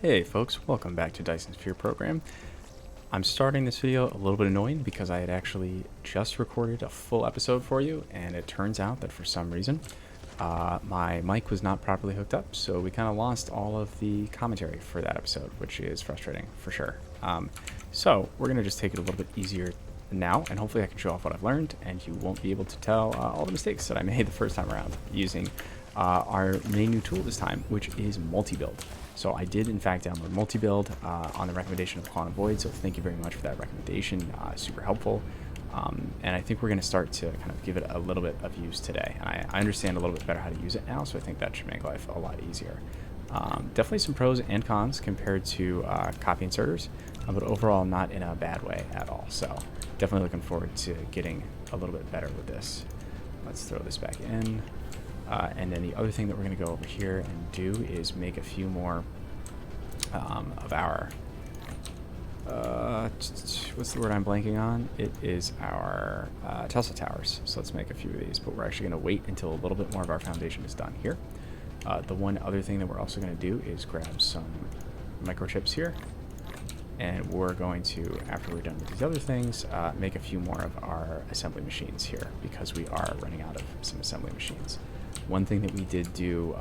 Hey folks, welcome back to Dyson Sphere Program. I'm starting this video a little bit annoying because I had actually just recorded a full episode for you, and it turns out that for some reason my mic was not properly hooked up, so we kind of lost all of the commentary for that episode, which is frustrating for sure. So we're going to just take it a little bit easier now, and hopefully I can show off what I've learned, and you won't be able to tell all the mistakes that I made the first time around using our main new tool this time, which is Multibuild. So I did in fact download Multibuild on the recommendation of Quantum Void, so thank you very much for that recommendation, super helpful. And I think we're going to start to kind of give it a little bit of use today. And I understand a little bit better how to use it now, so I think that should make life a lot easier. Definitely some pros and cons compared to copy inserters, but overall not in a bad way at all. So definitely looking forward to getting a little bit better with this. Let's throw this back in. And then the other thing that we're going to go over here and do is make a few more of our, what's the word I'm blanking on? It is our Tesla towers. So let's make a few of these, but we're actually going to wait until a little bit more of our foundation is done here. The one other thing that we're also going to do is grab some microchips here. And we're going to, after we're done with these other things, make a few more of our assembly machines here because we are running out of some assembly machines. One thing that we did do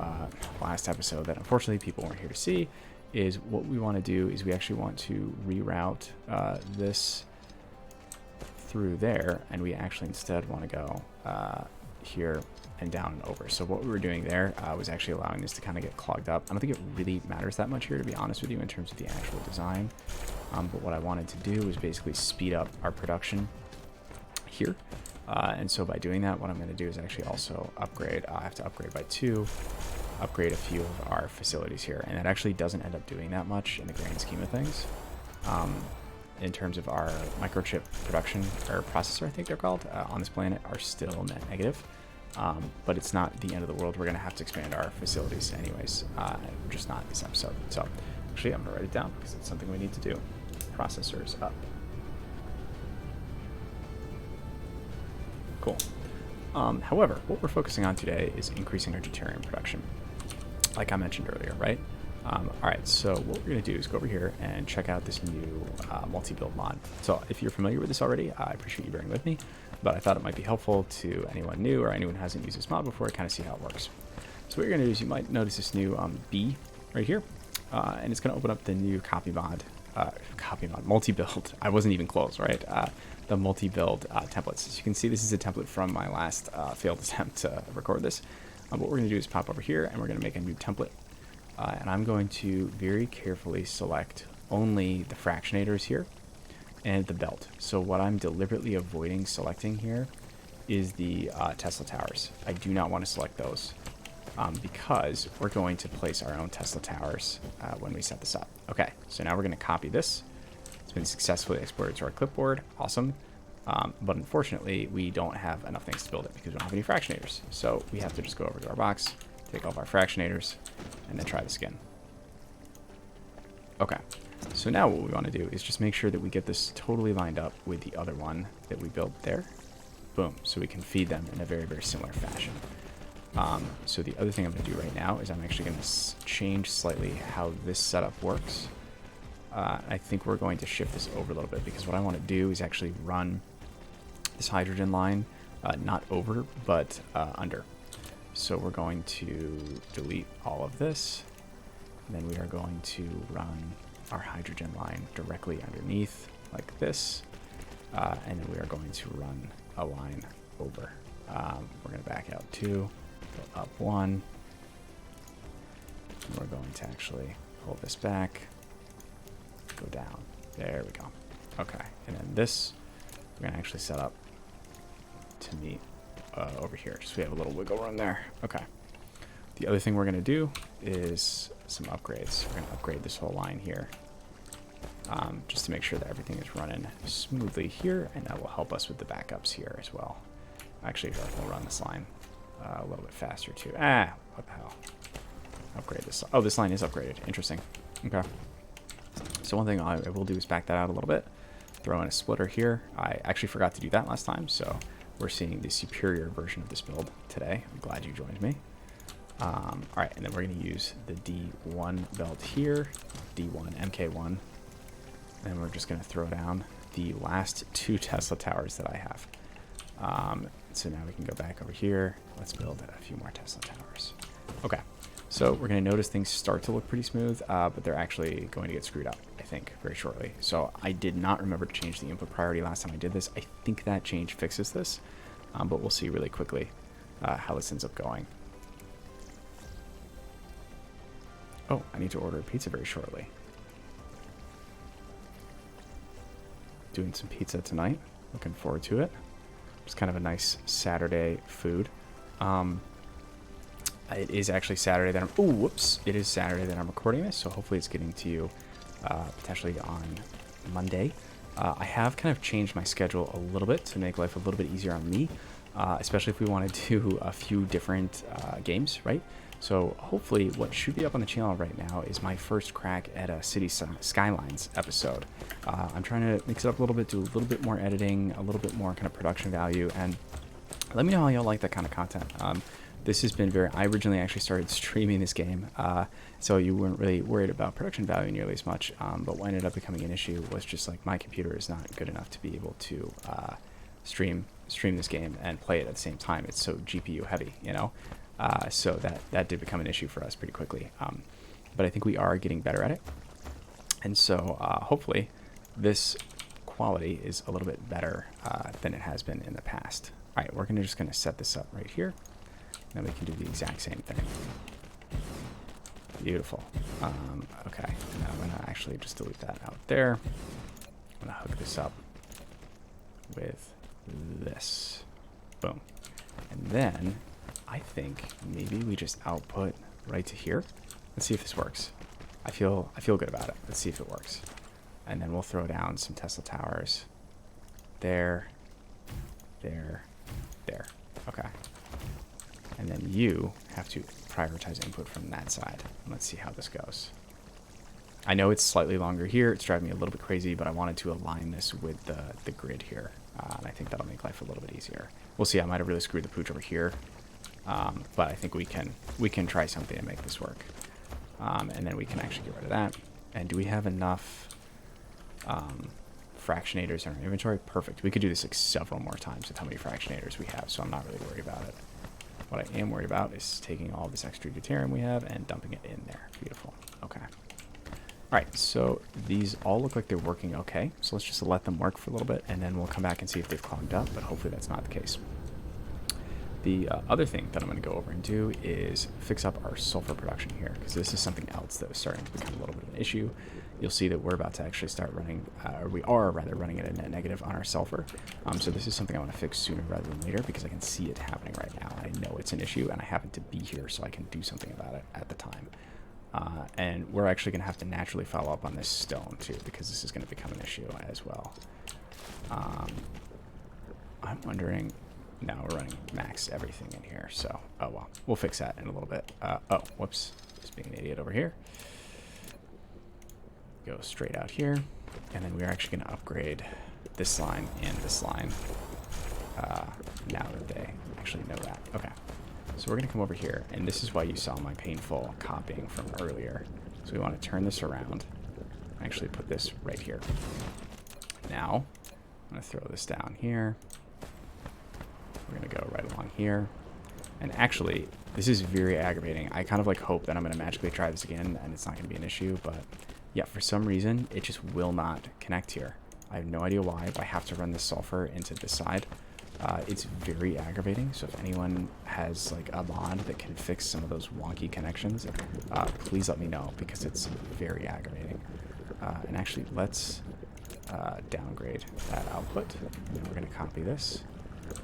last episode that unfortunately people weren't here to see is what we want to do is we actually want to reroute this through there, and we actually instead want to go here and down and over. So what we were doing there was actually allowing this to kind of get clogged up. I don't think it really matters that much here, to be honest with you, in terms of the actual design. But what I wanted to do was basically speed up our production here. And so by doing that, what I'm going to do is actually also upgrade. I have to upgrade by 2, upgrade a few of our facilities here. And it actually doesn't end up doing that much in the grand scheme of things. In terms of our microchip production, or processor, I think they're called, on this planet are still net negative. But it's not the end of the world. We're going to have to expand our facilities anyways, just not this episode. So actually, I'm going to write it down because it's something we need to do. Processors up. Cool. However, what we're focusing on today is increasing our deuterium production, like I mentioned earlier, right? All right, so what we're going to do is go over here and check out this new multi-build mod. So if you're familiar with this already, I appreciate you bearing with me, but I thought it might be helpful to anyone new or anyone who hasn't used this mod before to kind of see how it works. So what you're going to do is you might notice this new B right here, and it's going to open up the new multi-build. I wasn't even close, right? The multi-build templates. As you can see, this is a template from my last failed attempt to record this. What we're going to do is pop over here, and we're going to make a new template. And I'm going to very carefully select only the fractionators here and the belt. So what I'm deliberately avoiding selecting here is the Tesla towers. I do not want to select those because we're going to place our own Tesla towers when we set this up. Okay, so now we're going to copy this. It's been successfully exported to our clipboard. Awesome. But unfortunately, we don't have enough things to build it because we don't have any fractionators. So we have to just go over to our box, take all of our fractionators, and then try this again. Okay, so now what we want to do is just make sure that we get this totally lined up with the other one that we built there. Boom, so we can feed them in a very, very similar fashion. So the other thing I'm going to do right now is I'm actually going to change slightly how this setup works. I think we're going to shift this over a little bit because what I want to do is actually run this hydrogen line, not over, but under. So we're going to delete all of this. And then we are going to run our hydrogen line directly underneath like this. And then we are going to run a line over. We're going to back out 2, go up 1. And we're going to actually pull this back, go down. There we go. Okay, and then this, we're going to actually set up to meet over here, just so we have a little wiggle room there. Okay. The other thing we're going to do is some upgrades. We're going to upgrade this whole line here, just to make sure that everything is running smoothly here, and that will help us with the backups here as well. Actually, we'll run this line a little bit faster too. What the hell? Upgrade this. Oh, this line is upgraded. Interesting. Okay. So one thing I will do is back that out a little bit. Throw in a splitter here. I actually forgot to do that last time, so we're seeing the superior version of this build today. I'm glad you joined me. All right, and then we're going to use the D1 belt here, D1, MK1, and we're just going to throw down the last 2 Tesla towers that I have. So now we can go back over here. Let's build a few more Tesla towers. Okay, so we're going to notice things start to look pretty smooth, but they're actually going to get screwed up, I think, very shortly. So I did not remember to change the input priority last time I did this. I think that change fixes this, but we'll see really quickly how this ends up going. Oh, I need to order a pizza very shortly. Doing some pizza tonight. Looking forward to it. It's kind of a nice Saturday food. It is actually Saturday that I'm... Oh, whoops. It is Saturday that I'm recording this, so hopefully it's getting to you potentially on Monday. I have kind of changed my schedule a little bit to make life a little bit easier on me, especially if we want to do a few different games, right? So hopefully what should be up on the channel right now is my first crack at a City Skylines episode. I'm trying to mix it up a little bit, do a little bit more editing, a little bit more kind of production value, and let me know how y'all like that kind of content. This has been I originally actually started streaming this game, so you weren't really worried about production value nearly as much, but what ended up becoming an issue was just like my computer is not good enough to be able to stream this game and play it at the same time. It's so GPU heavy, you know? So that did become an issue for us pretty quickly. But I think we are getting better at it. And so hopefully this quality is a little bit better than it has been in the past. All right, we're just going to set this up right here. Then we can do the exact same thing. Beautiful. Okay, now I'm going to actually just delete that out there. I'm going to hook this up with this. Boom. And then I think maybe we just output right to here. Let's see if this works. I feel good about it. Let's see if it works. And then we'll throw down some Tesla towers. There. Okay. And then you have to prioritize input from that side. Let's see how this goes. I know it's slightly longer here. It's driving me a little bit crazy, but I wanted to align this with the grid here. And I think that'll make life a little bit easier. We'll see. I might have really screwed the pooch over here. But I think we can try something to make this work. And then we can actually get rid of that. And do we have enough fractionators in our inventory? Perfect. We could do this like several more times with how many fractionators we have, so I'm not really worried about it. What I am worried about is taking all this extra deuterium we have and dumping it in there. Beautiful. Okay. All right, so these all look like they're working okay. So let's just let them work for a little bit, and then we'll come back and see if they've clogged up, but hopefully that's not the case. The other thing that I'm going to go over and do is fix up our sulfur production here, because this is something else that was starting to become a little bit of an issue. You'll see that we're about to actually start running, or we are rather running at a net negative on our sulfur. So this is something I want to fix sooner rather than later, because I can see it happening right now. I know it's an issue, and I happen to be here, so I can do something about it at the time. And we're actually going to have to naturally follow up on this stone too, because this is going to become an issue as well. I'm wondering... No, we're running max everything in here, so, oh well, we'll fix that in a little bit. Oh, whoops, just being an idiot over here. Go straight out here, and then we're actually going to upgrade this line and this line, now that they actually know that. Okay, so we're going to come over here, and this is why you saw my painful copying from earlier. So we want to turn this around, actually put this right here. Now, I'm going to throw this down here. We're going to go right along here. And actually, this is very aggravating. I kind of like hope that I'm going to magically try this again and it's not going to be an issue. But yeah, for some reason, it just will not connect here. I have no idea why, but I have to run this sulfur into this side. It's very aggravating. So if anyone has like a mod that can fix some of those wonky connections, please let me know, because it's very aggravating. And actually, let's downgrade that output. And we're going to copy this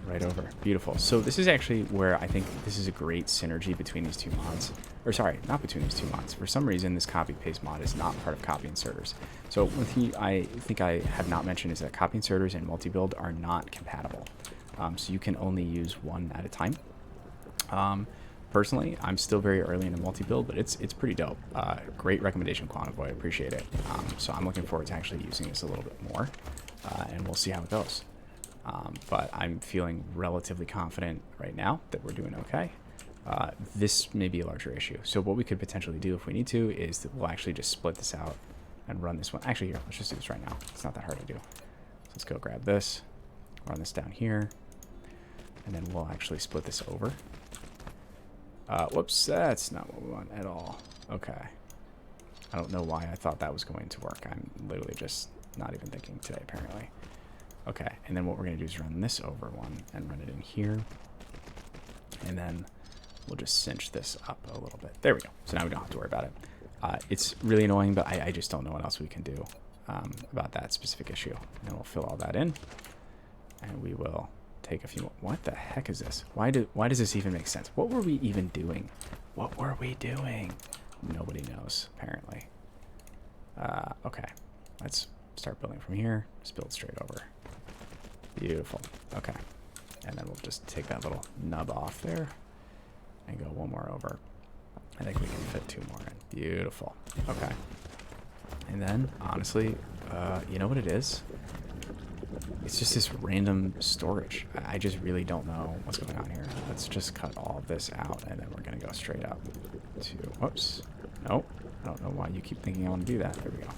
right over. Beautiful. So this is actually where I think this is a great synergy between these two mods. Or sorry, not between these two mods. For some reason, this copy paste mod is not part of copy inserters. So one thing I think I have not mentioned is that copy inserters and multi-build are not compatible. So you can only use one at a time. Personally, I'm still very early in the multi-build, but it's pretty dope. Great recommendation, Quantivoy. I appreciate it. So I'm looking forward to actually using this a little bit more, and we'll see how it goes. But I'm feeling relatively confident right now that we're doing okay. This may be a larger issue. So what we could potentially do if we need to is that we'll actually just split this out and run this one. Actually, here, let's just do this right now. It's not that hard to do. So let's go grab this, run this down here, and then we'll actually split this over. Whoops, that's not what we want at all. Okay. I don't know why I thought that was going to work. I'm literally just not even thinking today, apparently. Okay, and then what we're going to do is run this over one and run it in here. And then we'll just cinch this up a little bit. There we go. So now we don't have to worry about it. It's really annoying, but I just don't know what else we can do about that specific issue. And we'll fill all that in. And we will take a few more. What the heck is this? Why does this even make sense? What were we even doing? What were we doing? Nobody knows, apparently. Okay, let's start building from here. Just build straight over. Beautiful. Okay. And then we'll just take that little nub off there and go one more over. I think we can fit two more in. Beautiful. Okay. And then, honestly, you know what it is? It's just this random storage. I just really don't know what's going on here. Let's just cut all of this out, and then we're going to go straight up to... Whoops. Nope. I don't know why you keep thinking I want to do that. There we go.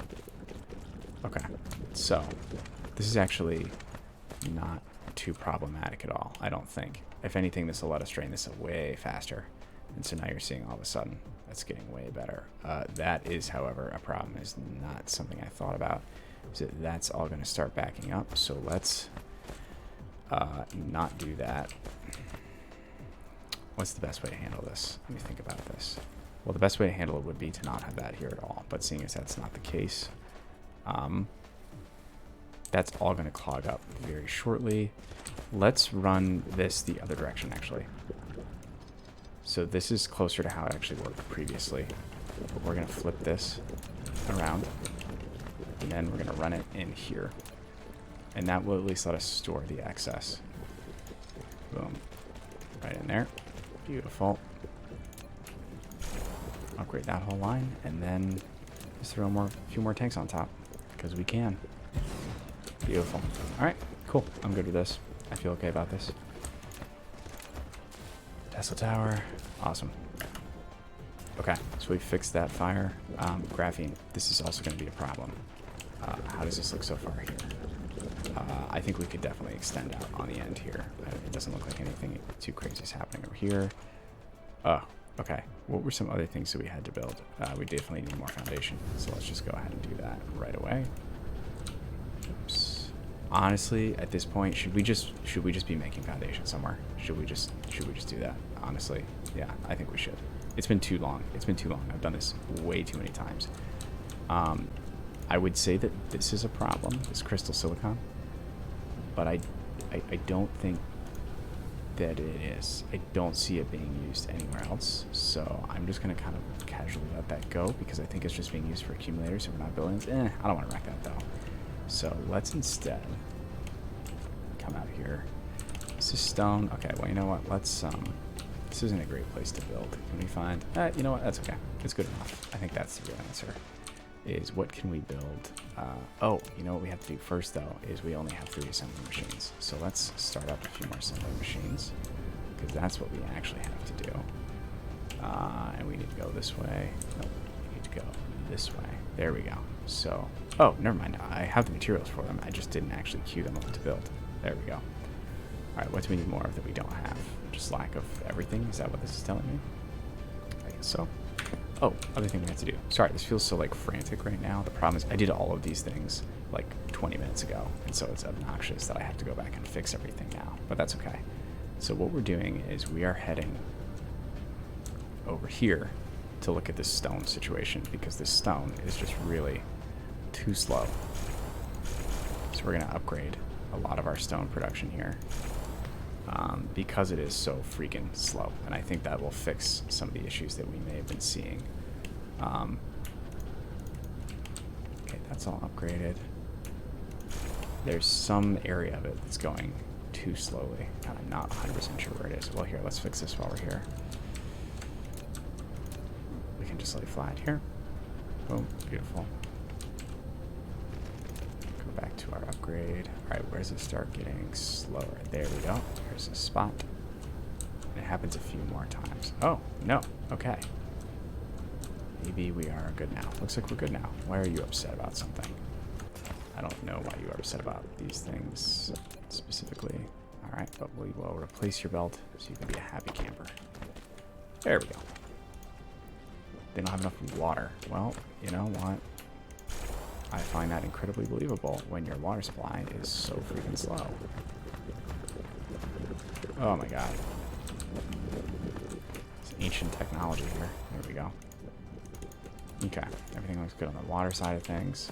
Okay. So, this is actually not too problematic at all, I don't think. If anything, this will let us drain this way faster. And so now you're seeing all of a sudden that's getting way better. That is, however, a problem. Is not something I thought about. So that's all going to start backing up. So let's not do that. What's the best way to handle this? Let me think about this. Well, the best way to handle it would be to not have that here at all. But seeing as that's not the case, that's all going to clog up very shortly. Let's run this the other direction, actually. So this is closer to how it actually worked previously. But we're going to flip this around. And then we're going to run it in here. And that will at least let us store the excess. Boom. Right in there. Beautiful. Upgrade that whole line. And then just throw a few more tanks on top. Because we can. Beautiful. Alright, cool. I'm good with this. I feel okay about this. Tesla tower. Awesome. Okay, so we fixed that fire. Graphene. This is also going to be a problem. How does this look so far here? I think we could definitely extend out on the end here. It doesn't look like anything too crazy is happening over here. Oh, okay. What were some other things that we had to build? We definitely need more foundation. So let's just go ahead and do that right away. Oops. Honestly, at this point, should we just be making foundation somewhere? Should we just do that? Honestly, yeah, I think we should. It's been too long. It's been too long. I've done this way too many times. I would say that this is a problem, this crystal silicon, but I don't think that it is. I don't see it being used anywhere else, so I'm just going to kind of casually let that go because I think it's just being used for accumulators and we're not building it. I don't want to wreck that though. So let's instead come out here. This is stone. Okay, well, you know what? Let's, this isn't a great place to build. Can we find, you know what? That's okay. It's good enough. I think that's the real answer. Is what can we build? Oh, you know what we have to do first though is we only have 3 assembly machines. So let's start up a few more assembly machines because that's what we actually have to do. And we need to go this way. Nope, we need to go this way. There we go. So, oh, never mind. I have the materials for them. I just didn't actually queue them up to build. There we go. All right, what do we need more of that we don't have? Just lack of everything? Is that what this is telling me? I guess so. Oh, other thing we have to do. Sorry, this feels so like frantic right now. The problem is I did all of these things like 20 minutes ago, and so it's obnoxious that I have to go back and fix everything now, but that's okay. So what we're doing is we are heading over here to look at this stone situation because this stone is just really too slow. So we're going to upgrade a lot of our stone production here because it is so freaking slow. And I think that will fix some of the issues that we may have been seeing. Okay, that's all upgraded. There's some area of it that's going too slowly, and I'm not 100% sure where it is. Well, here, let's fix this while we're here. We can just lay flat here. Boom, beautiful. Go back to our upgrade. All right, where does it start getting slower? There we go. Here's a spot. It happens a few more times. Oh, no. Okay. Maybe we are good now. Looks like we're good now. Why are you upset about something? I don't know why you are upset about these things specifically. Alright, but we will replace your belt so you can be a happy camper. There we go. They don't have enough water. Well, you know what? I find that incredibly believable when your water supply is so freaking slow. Oh my god. It's ancient technology here. There we go. Okay, everything looks good on the water side of things.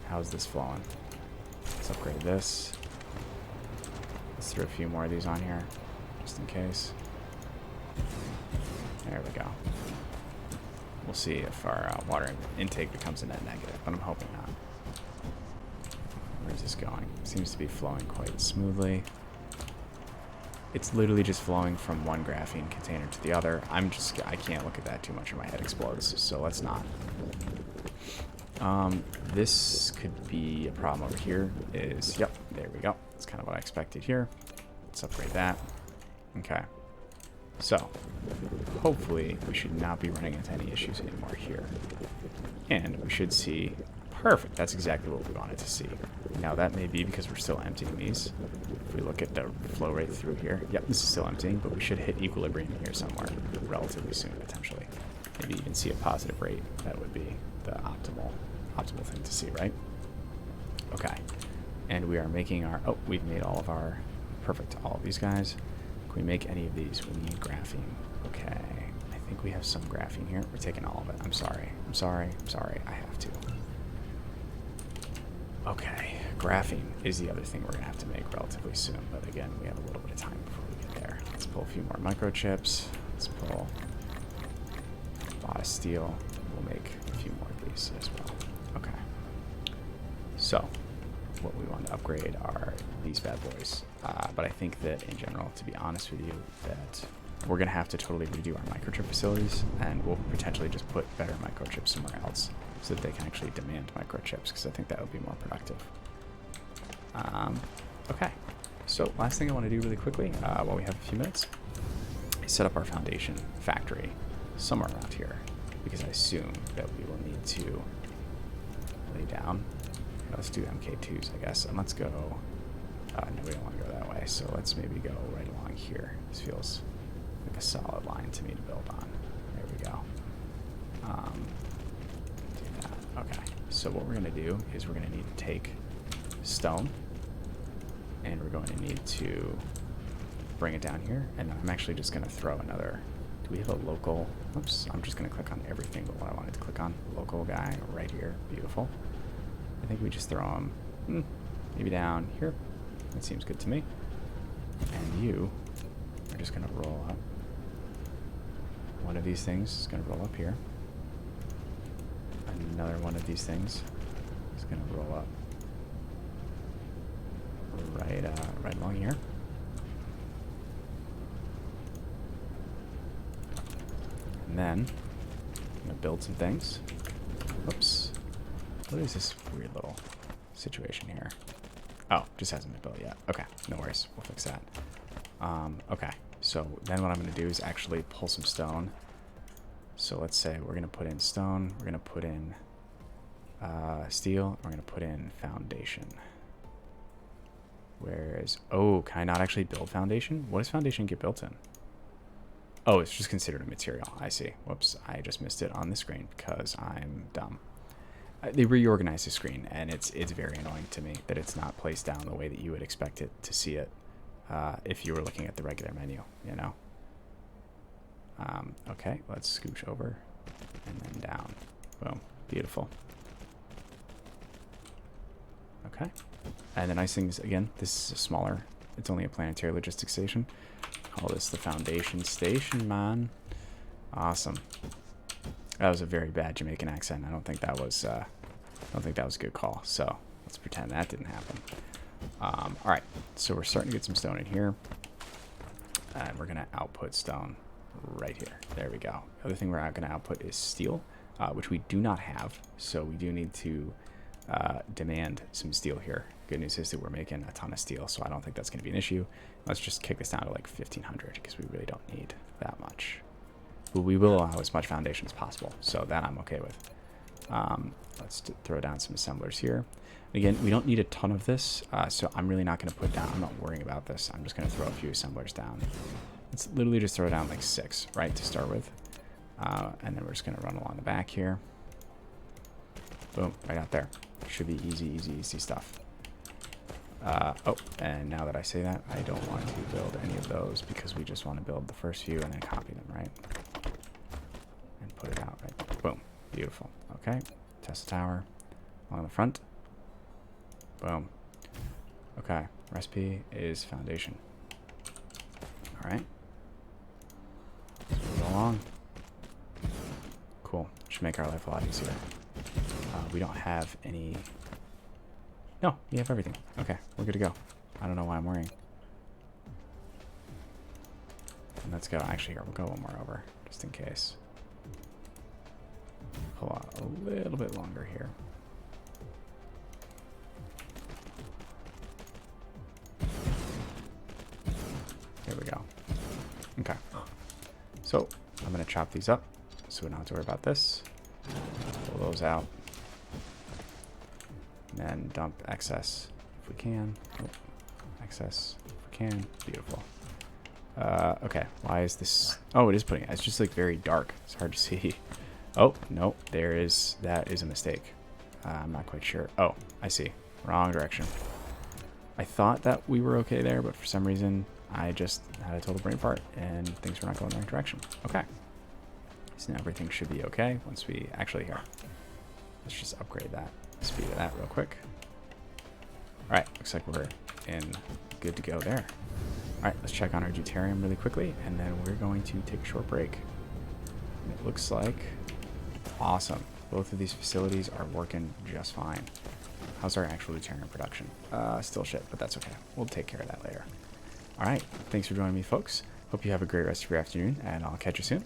How's this flowing? Let's upgrade this. Let's throw a few more of these on here, just in case. There we go. We'll see if our water intake becomes a net negative, but I'm hoping not. Where's this going? Seems to be flowing quite smoothly. It's literally just flowing from one graphene container to the other. I can't look at that too much or my head explodes, so let's not. This could be a problem over here. Yep, there we go. That's kind of what I expected here. Let's upgrade that. Okay. So, hopefully we should not be running into any issues anymore here. And we should see... Perfect, that's exactly what we wanted to see. Now that may be because we're still emptying these. If we look at the flow rate through here, yep, this is still emptying, but we should hit equilibrium here somewhere relatively soon, potentially. Maybe even see a positive rate. That would be the optimal thing to see, right? Okay. And we are making our... Oh, we've made all of our... Perfect, all of these guys. Can we make any of these? We need graphene. Okay. I think we have some graphene here. We're taking all of it. I'm sorry. I have to. Okay. Graphene is the other thing we're going to have to make relatively soon. But again, we have a little bit of time before we get there. Let's pull a few more microchips. Let's pull a lot of steel. We'll make a few more of these as well. Okay. So, what we want to upgrade are these bad boys. But I think that in general, to be honest with you, that we're going to have to totally redo our microchip facilities, and we'll potentially just put better microchips somewhere else so that they can actually demand microchips, because I think that would be more productive. Okay, so last thing I want to do really quickly, while we have a few minutes, is set up our foundation factory somewhere around here, because I assume that we will need to lay down. Let's do MK2s, I guess, and let's go... no, we don't want to go that way, so let's maybe go right along here. This feels like a solid line to me to build on. There we go. Do that. Okay, so what we're going to do is we're going to need to take stone, and we're going to need to bring it down here, and I'm actually just going to throw another... Do we have a local... Oops, I'm just going to click on everything but what I wanted to click on. Local guy right here. Beautiful. I think we just throw him maybe down here. That seems good to me. And you are just going to roll up. One of these things is going to roll up here. Another one of these things is going to roll up right along here. And then I'm going to build some things. Whoops. What is this weird little situation here? Oh, just hasn't been built yet. Okay, no worries. We'll fix that. Okay, so then what I'm going to do is actually pull some stone. So let's say we're going to put in stone. We're going to put in steel. We're going to put in foundation. Whereas... Oh, can I not actually build foundation? What does foundation get built in? Oh, it's just considered a material. I see. Whoops, I just missed it on the screen because I'm dumb. They reorganized the screen, and it's very annoying to me that it's not placed down the way that you would expect it to see it if you were looking at the regular menu, you know? Okay, let's scooch over and then down. Boom. Beautiful. Okay. And the nice thing is, again, this is a smaller... It's only a planetary logistics station. Call this the foundation station, man. Awesome. That was a very bad Jamaican accent. I don't think that was a good call. So let's pretend that didn't happen. All right. So we're starting to get some stone in here, and we're gonna output stone right here. There we go. The other thing we're going to output is steel, which we do not have. So we do need to demand some steel here. Good news is that we're making a ton of steel, so I don't think that's going to be an issue. Let's just kick this down to like 1,500 because we really don't need that much. But we will allow as much foundation as possible, so that I'm okay with. Let's throw down some assemblers here. Again, we don't need a ton of this, so I'm really not going to put down, I'm not worrying about this. I'm just going to throw a few assemblers down. Let's literally just throw down like 6, right, to start with. And then we're just going to run along the back here. Boom, right out there. Should be easy, easy, easy stuff. Oh, and now that I say that, I don't want to build any of those because we just want to build the first few and then copy them, right? And put it out, right? Boom, beautiful. Okay, Tesla tower along the front. Boom. Okay, recipe is foundation. All right. Let's move along. Cool. Should make our life a lot easier. We don't have any... No, we have everything. Okay, we're good to go. I don't know why I'm worrying. And let's go. Actually, here, we'll go one more over, just in case. Pull out a little bit longer here. There we go. Okay. So, I'm going to chop these up so we don't have to worry about this. Pull those out. And then dump excess if we can. Oh, excess if we can. Beautiful. Okay, why is this? Oh, it is putting it. It's just like very dark. It's hard to see. Oh, no, that is a mistake. I'm not quite sure. Oh, I see. Wrong direction. I thought that we were okay there, but for some reason, I just had a total brain fart and things were not going the right direction. Okay. So now everything should be okay once we actually here. Let's just upgrade that. Speed of that real quick. Alright, looks like we're in good to go there. Alright, let's check on our deuterium really quickly, and then we're going to take a short break. And it looks like awesome. Both of these facilities are working just fine. How's our actual deuterium production? Still shit, but that's okay. We'll take care of that later. Alright, thanks for joining me, folks. Hope you have a great rest of your afternoon, and I'll catch you soon.